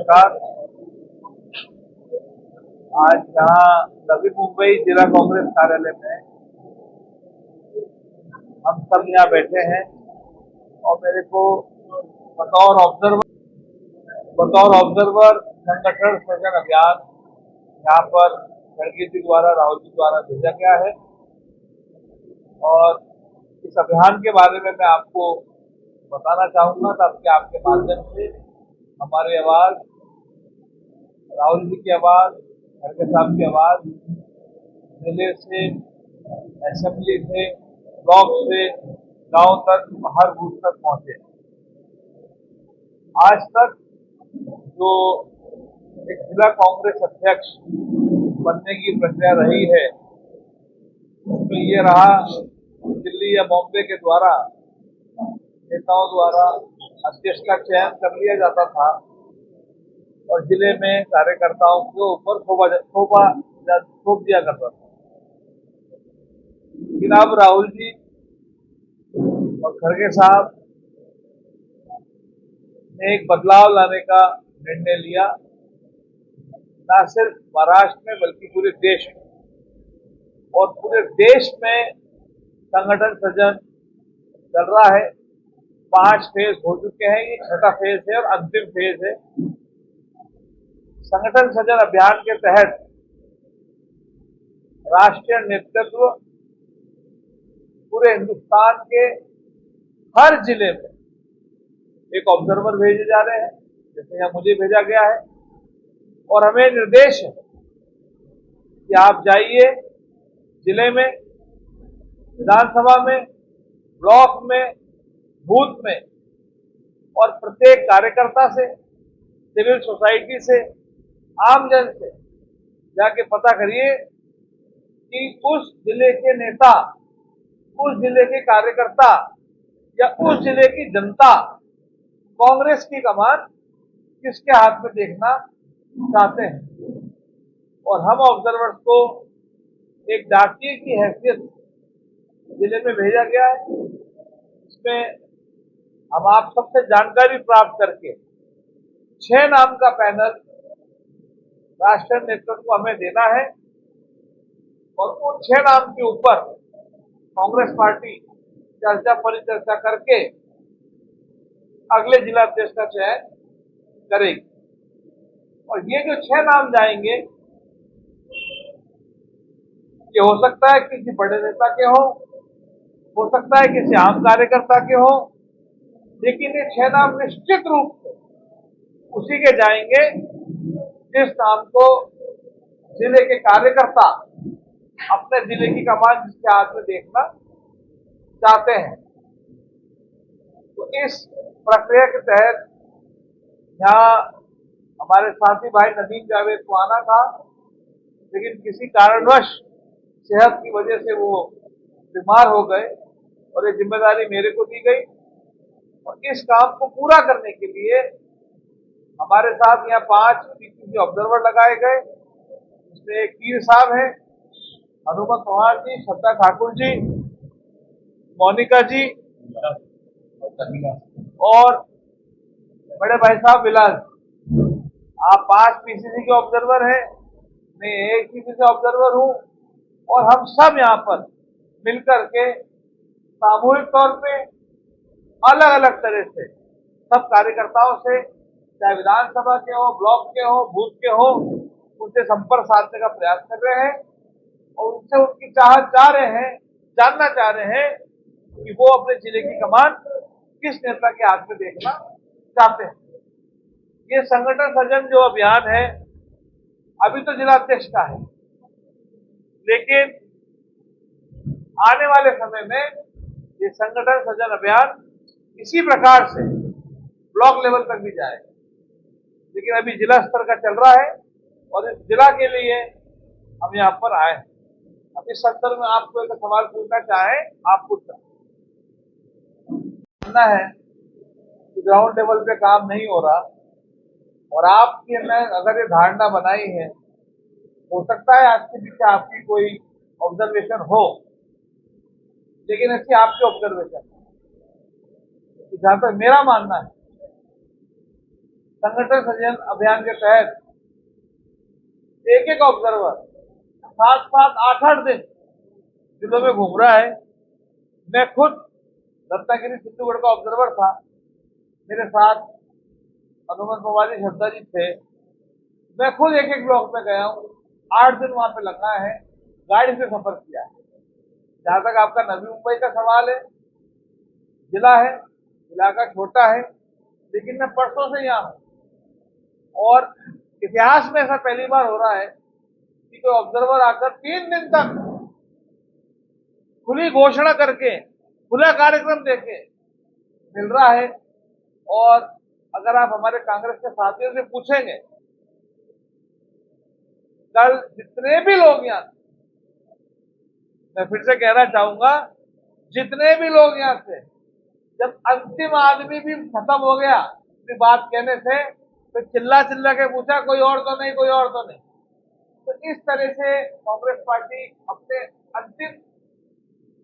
नमस्कार। आज यहाँ नवी मुंबई जिला कांग्रेस कार्यालय में हम सब यहाँ बैठे हैं और मेरे को बतौर ऑब्जर्वर संगठन सृजन अभियान यहाँ पर खड़गे जी द्वारा, राहुल जी द्वारा भेजा गया है। और इस अभियान के बारे में मैं आपको बताना चाहूंगा ताकि आपके माध्यम से हमारी आवाज, राहुल जी की आवाज, खड़गे साहब की आवाज जिले से, असेंबली से, ब्लॉक से, गांव तक, हर बूथ तक पहुंचे। आज तक जो एक जिला कांग्रेस अध्यक्ष बनने की प्रक्रिया रही है उसमें ये रहा दिल्ली या बॉम्बे के द्वारा नेताओं द्वारा अध्यक्ष का चयन कर लिया जाता था और जिले में कार्यकर्ताओं के ऊपर थोप दिया करता था। लेकिन अब राहुल जी और खड़गे साहब ने एक बदलाव लाने का निर्णय लिया, न सिर्फ महाराष्ट्र में बल्कि पूरे देश में। और पूरे देश में संगठन सृजन चल रहा है। 5 फेज हो चुके हैं, ये 6वां फेज है और अंतिम फेज है। संगठन सृजन अभियान के तहत राष्ट्रीय नेतृत्व पूरे हिंदुस्तान के हर जिले में एक ऑब्जर्वर भेजे जा रहे हैं, जैसे यहाँ मुझे भेजा गया है। और हमें निर्देश है कि आप जाइए जिले में, विधानसभा में, ब्लॉक में, बूथ में और प्रत्येक कार्यकर्ता से, सिविल सोसाइटी से, आमजन से जाके पता करिए कि उस जिले के नेता, उस जिले के कार्यकर्ता या उस जिले की जनता कांग्रेस की कमान किसके हाथ में देखना चाहते हैं। और हम ऑब्जर्वर्स को एक डाकिये की हैसियत जिले में भेजा गया है। इसमें हम आप सबसे जानकारी प्राप्त करके 6 नाम का पैनल राष्ट्रीय नेतृत्व को हमें देना है और उन 6 नाम के ऊपर कांग्रेस पार्टी चर्चा परिचर्चा करके अगले जिला अध्यक्ष का चयन करेगी। और ये जो 6 नाम जाएंगे ये हो सकता है किसी बड़े नेता के हो सकता है किसी आम कार्यकर्ता के हो, लेकिन ये 6 नाम निश्चित रूप से उसी के जाएंगे जिस नाम को जिले के कार्यकर्ता अपने जिले की कमान जिसके हाथ में देखना चाहते हैं। तो इस प्रक्रिया के तहत यहाँ हमारे साथी भाई नदीम जावेद को आना था, लेकिन किसी कारणवश सेहत की वजह से वो बीमार हो गए और ये जिम्मेदारी मेरे को दी गई। और इस काम को पूरा करने के लिए हमारे साथ यहाँ 5 पीसीसी ऑब्जर्वर लगाए गए। इसमें एक पीर साहब हैं, हनुमत पवार जी, श्रद्धा ठाकुर जी, मोनिका जी और बड़े भाई साहब विलास। आप 5 पीसीसी के ऑब्जर्वर हैं, मैं एक पीसीसी ऑब्जर्वर हूं और हम सब यहाँ पर मिलकर के सामूहिक तौर पे अलग अलग तरह से सब कार्यकर्ताओं से, चाहे विधानसभा के हो, ब्लॉक के हो, बूथ के हो, उनसे संपर्क साधने का प्रयास कर रहे हैं और उनसे उनकी चाहत चाह रहे हैं, जानना चाह रहे हैं कि वो अपने जिले की कमान किस नेता के हाथ में देखना चाहते हैं। ये संगठन सृजन जो अभियान है अभी तो जिला अध्यक्ष का है, लेकिन आने वाले समय में ये संगठन सृजन अभियान इसी प्रकार से ब्लॉक लेवल तक भी जाएगा। लेकिन अभी जिला स्तर का चल रहा है और इस जिला के लिए हम यहाँ पर आए हैं। अब इस संदर्भ में आपको एक सवाल पूछना चाहे, आप पूछ सकते है कि ग्राउंड लेवल पे काम नहीं हो रहा और आपकी अगर ये धारणा बनाई है, हो सकता है आज के पीछे आपकी कोई ऑब्जर्वेशन हो, लेकिन ऐसी आपकी ऑब्जर्वेशन जहां तक मेरा मानना है संगठन सृजन अभियान के तहत एक एक ऑब्जर्वर 7-7, 8-8 दिन जिलों में घूम रहा है। मैं खुद रत्नागिरी सिद्धूगढ़ का ऑब्जर्वर था, मेरे साथ हनुमान पवारी श्रद्धा जी थे। मैं खुद एक एक ब्लॉक में गया हूँ, 8 दिन वहां पे लगा है, गाड़ी से सफर किया है। जहां तक आपका नवी मुंबई का सवाल है, जिला है, इलाका छोटा है, लेकिन मैं परसों से यहाँ हूँ और इतिहास में ऐसा पहली बार हो रहा है कि कोई ऑब्जर्वर आकर 3 दिन तक खुली घोषणा करके खुला कार्यक्रम देके मिल रहा है। और अगर आप हमारे कांग्रेस के साथियों से पूछेंगे, कल जितने भी लोग यहाँ, मैं फिर से कहना चाहूंगा, जितने भी लोग यहाँ से, जब अंतिम आदमी भी खत्म हो गया अपनी बात कहने से, तो चिल्ला चिल्ला के पूछा कोई और तो नहीं, कोई और तो नहीं। तो इस तरह से कांग्रेस पार्टी अपने अंतिम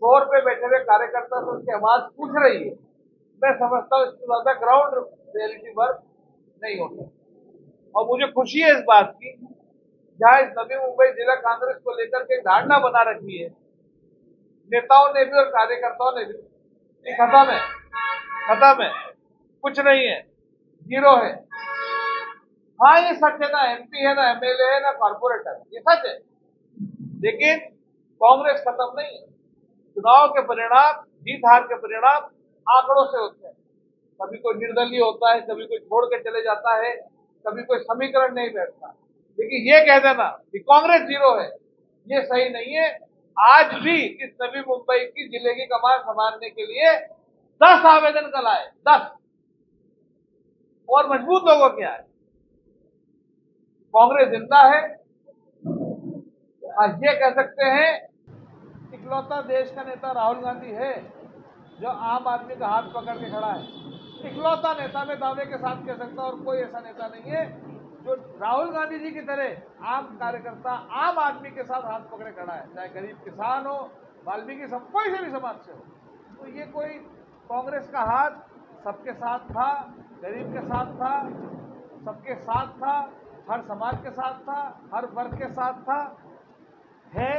फ्लोर पे बैठे हुए कार्यकर्ता से उसकी आवाज पूछ रही है। मैं समझता हूँ इससे ज्यादा ग्राउंड रियलिटी वर्क नहीं होता। और मुझे खुशी है इस बात की, जहां इस नवी मुंबई जिला कांग्रेस को लेकर के धारणा बना रखी है नेताओं ने भी और कार्यकर्ताओं ने भी, खत्म है, खत्म है, कुछ नहीं है, जीरो है। हाँ, ये सच है, ना एमपी है, ना एमएलए है, ना कॉर्पोरेटर, ये सच है। लेकिन कांग्रेस खत्म नहीं है। चुनाव के परिणाम, जीत हार के परिणाम आंकड़ों से होते हैं। कभी कोई निर्दलीय होता है, कभी कोई छोड़ के चले जाता है, कभी कोई समीकरण नहीं बैठता। लेकिन ये कह देना कि कांग्रेस जीरो है, ये सही नहीं है। आज भी इस नवी मुंबई की जिले की कमान संभालने के लिए 10 आवेदन कल आए, 10, और मजबूत लोगों के आए। कांग्रेस जिंदा है। आज ये कह सकते हैं इकलौता देश का नेता राहुल गांधी है जो आम आदमी का हाथ पकड़ के खड़ा है। इकलौता नेता में दावे के साथ कह सकता, और कोई ऐसा नेता नहीं है जो राहुल गांधी जी की तरह आम कार्यकर्ता, आम आदमी के साथ हाथ पकड़े खड़ा है, चाहे गरीब किसान हो, वाल्मीकि कोई से भी समाज से हो। तो ये कोई कांग्रेस का हाथ सबके साथ था, गरीब के साथ था, सबके साथ था, हर समाज के साथ था, हर वर्ग के साथ था, है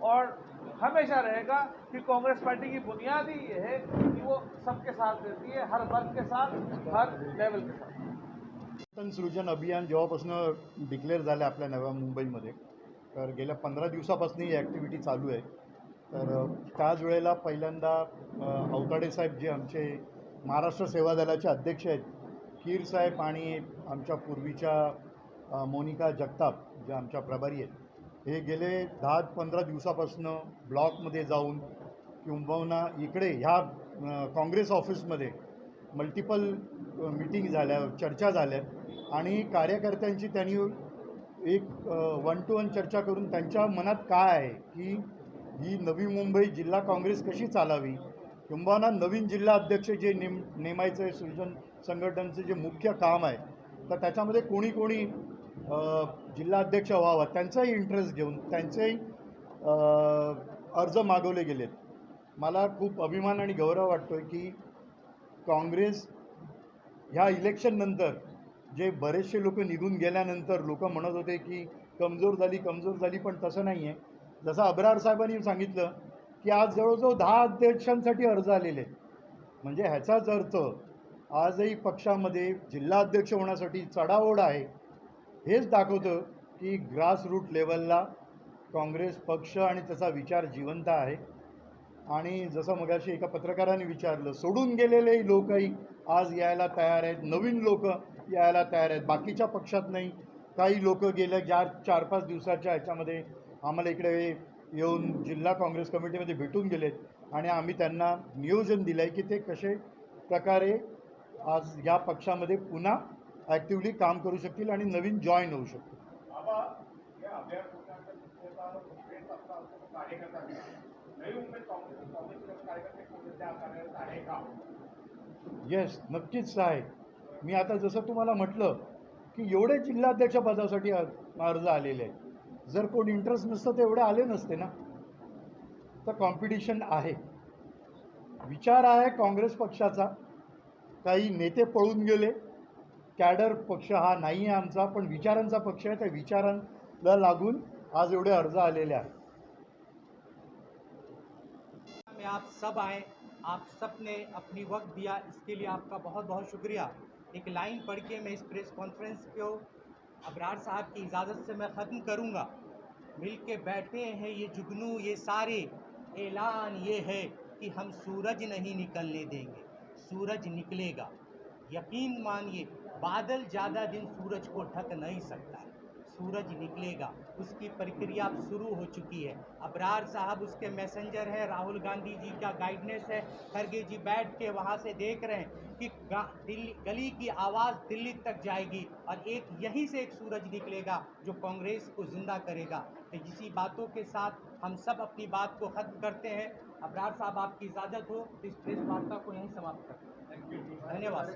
और हमेशा रहेगा। कि कांग्रेस पार्टी की बुनियाद ही ये है कि वो सबके साथ देती है, हर वर्ग के साथ, हर लेवल के साथ। संगठन सृजन अभियान जेव्हापासून डिक्लेअर झालं आपल्या नव्या मुंबईमध्ये, तर गेल्या 15 दिवसापासून ही ॲक्टिव्हिटी चालू आहे। तर त्याच वेळेला पहिल्यांदा अवताडे साहेब जे आमचे महाराष्ट्र सेवा दलाचे अध्यक्ष आहेत, कीर साहेब आणि आमच्या पूर्वीच्या मोनिका जगताप ज्या आमच्या प्रभारी आहेत, हे गेले 10-15 दिवसापासून ब्लॉकमध्ये जाऊन किंबहुना इकडे ह्या काँग्रेस ऑफिसमध्ये मल्टिपल मीटिंग झाल्या, चर्चा झाल्या आणि कार्यकर्त्यांची त्यांनी एक 1-to-1 चर्चा करून त्यांच्या मनात काय आहे की ही नवी मुंबई जिल्हा काँग्रेस कशी चालावी, किंबहुना नवीन जिल्हा अध्यक्ष जे नेमायचं आहे, सृजन संघटनेचं जे मुख्य काम आहे, तर त्याच्यामध्ये कोणी कोणी जिल्हा अध्यक्ष व्हावा त्यांचाही इंटरेस्ट घेऊन त्यांचेही अर्ज मागवले गेलेत। मला खूप अभिमान आणि गौरव वाटतोय की काँग्रेस ह्या इलेक्शन नंतर जे बरेचसे लोक निघून गेल्यानंतर लोक म्हणत होते की कमजोर झाली, पण तसं नाही आहे। जसं अब्रार साहेबांनी सांगितलं की आज जवळजवळ 10 अध्यक्षांसाठी अर्ज आलेले आहेत, म्हणजे ह्याचाच अर्थ आजही पक्षामध्ये जिल्हा अध्यक्ष होण्यासाठी चढाओढ आहे। हेच दाखवतं की ग्रासरूट लेवलला काँग्रेस पक्ष आणि त्याचा विचार जिवंत आहे। आणि जसं मगाशी एका पत्रकाराने विचारलं, सोडून गेलेले लोकही आज यायला तयार आहेत, नवीन लोक यायला तयार आहेत, बाकीच्या पक्षात नाही। काही लोक गेल्या 4-5 दिवसाच्या ह्याच्यामध्ये आम्हाला इकडे येऊन जिल्हा काँग्रेस कमिटीमध्ये भेटून गेलेत आणि आम्ही त्यांना नियोजन दिलं आहे की ते कसे प्रकारे आज या पक्षामध्ये पुन्हा ॲक्टिव्हली काम करू शकतील आणि नवीन जॉईन होऊ शकतील। येस, नक्कीच आहे। मी आता जसं तुम्हाला म्हटलं की एवढे जिल्हाध्यक्ष पदासाठी अर्ज आलेले आहेत, जर कोण इंटरेस्ट नसतं तर एवढे आले नसते ना। तर कॉम्पिटिशन आहे, विचार आहे काँग्रेस पक्षाचा। काही नेते पळून गेले, कॅडर पक्ष हा नाही आहे आमचा, पण विचारांचा पक्ष आहे. त्या विचारांना लागून आज एवढे अर्ज आलेले आहेत. में आप सब आए, आप सब ने अपनी वक्त दिया, इसके लिए आपका बहुत बहुत शुक्रिया। एक लाइन पढ़ के मैं इस प्रेस कॉन्फ्रेंस को अबरार साहब की इजाज़त से मैं ख़त्म करूँगा। मिल के बैठे हैं ये जुगनू ये सारे, ऐलान ये है कि हम सूरज नहीं निकलने देंगे, सूरज निकलेगा। यकीन मानिए, बादल ज़्यादा दिन सूरज को ढक नहीं सकता है, सूरज निकलेगा। उसकी प्रक्रिया अब शुरू हो चुकी है। अबरार साहब उसके मैसेंजर हैं, राहुल गांधी जी का गाइडेंस है, खरगे जी बैठ के वहाँ से देख रहे हैं कि दिल्ली गली की आवाज़ दिल्ली तक जाएगी और एक यहीं से एक सूरज निकलेगा जो कांग्रेस को जिंदा करेगा। तो इसी बातों के साथ हम सब अपनी बात को ख़त्म करते हैं। अबरार साहब आपकी इजाज़त हो तो इस प्रेस वार्ता को यहीं समाप्त करते हैं। धन्यवाद।